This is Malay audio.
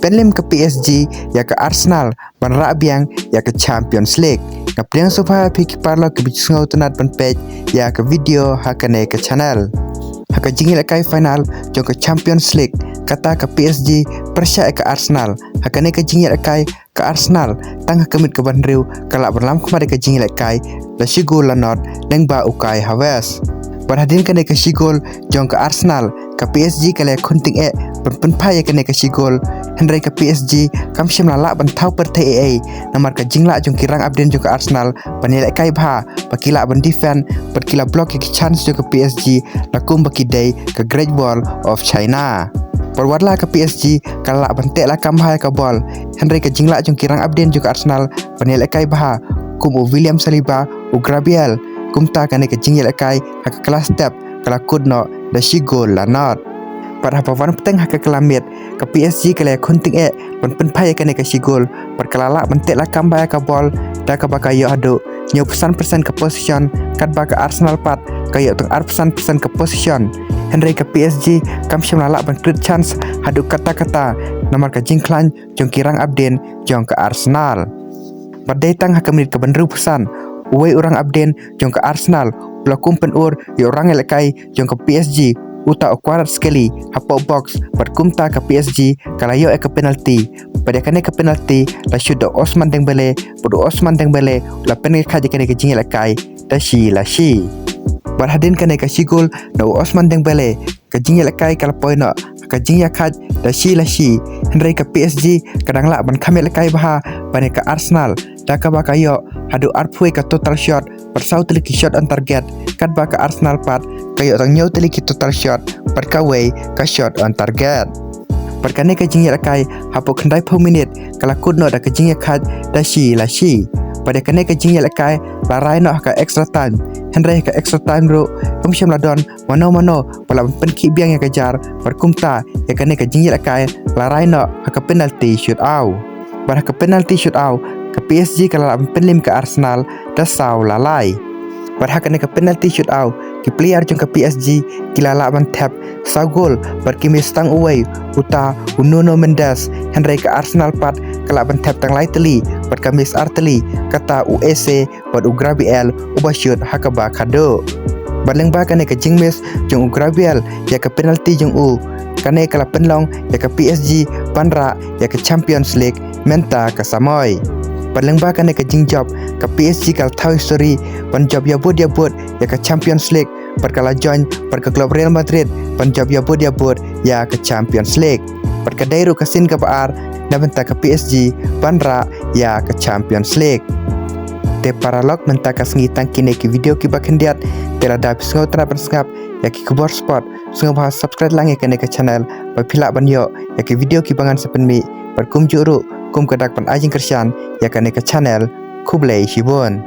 penlim ke PSG ya ke Arsenal ban rabiang ya ke Champions League ngapliang sofa piki parlo ke bicu ngau tunat ban page ya ke video hakane ke channel haka jingil kai final jong ke Champions League kata ke PSG persya ke Arsenal hakane ke jingil kai ke Arsenal tang kemit ke ban riu kalak berlam kemari ke jingil kai la shigol lanot leng ba ukai Havertz berhadin kene ke shigol jong ke Arsenal ke PSG kale kunting penpai kene ke shigol Henry ke PSG kam shim la ban thau per TAA namar ke jingla jong kirang update jong ke Arsenal panilai kai bha pakila ban defend perkila block ke chance jong ke PSG lakum baki day ke Great Wall of China perwarla ke PSG kala ban tek la kam hai ke ball Henry ke jingla jong kirang update jong ke Arsenal panilai kai bha kum William Saliba u Gabriel kumta kane ke jingil kai hak kelas step kala kudno da shigol la not pada pawan peteng hak kelamit ke PSG kala kunting penpai kane ke shigol perkalala mentek la kambaya ke bol da ke bakayo adu nyo persen ke position kat baka Arsenal pat kayo teng persen ke position Henry ke PSG kam shimlala ban crit chance hadu kata-kata nomor ke jingklan jong kirang abden jong ke Arsenal badai tang hak menit ke benru pesan uai orang abden jong ke Arsenal pelakum penur yo orang elekai jong ke PSG uta akuarat sekali hapo box berkumta ke PSG kalayo ke penalti pada kane ke penalti la shoot Osman Dembele la penel kaje kane ke jingel kai dashi la shi berhadin kane ke sigol no Osman Dembele ke jingel kai kala poino ke jingya kaj dashi la shi Henry ke PSG kadang la ban kamel kai bah bane ke Arsenal daka bakayo hadu arpui ke total shot persau teliki shot on target kat baka Arsenal pat kayo tang nyau teliki total shot perkawai ke shot on target perkane ke jingya kai hapo kendai per minit kala kudno da ke jingya kaj dashi la shi pada kane ke jingya kai la raino ke extra time Henry ke extra time ro kumsham la don mano pala penki biang yang kejar perkumta ya kane ke jingya kai la raino ke penalty shoot out pada ke penalty shoot out ke PSG kalau penlim ke Arsenal dasau lalai pada kane ke penalty shoot out ke player jong ke PSG kilala ban tap sa gol berkimis tang away uta Nuno Mendes Henry ke Arsenal pat kalau ban tap tang lai teli berkamis arteli kata UEC bad Gabriel uba shoot hakaba kado baleng ba kane ke jingmes jong Gabriel ya ke penalty jong kane kala penlong ya ke PSG panra ya ke Champions League menta ke Samoy baleng ba kane ke jingjop ke PSG kal thau history panjob ya bud ya ke Champions League perkala join perke klub Real Madrid panjob ya bud ya ke Champions League perke dairu ke sin ke par na menta ke PSG panra ya ke Champions League te paralog menta ke sengitan kine ke video ki bakendiat tela dapis ngau tra berskap ya ki kubor spot sungai bahas subscribe langi kene ke channel bapila banyo ya ki video ki bangan sepenmi berkum juru kum kedak pan ajing kersian ya kane ke channel Kublai Shibun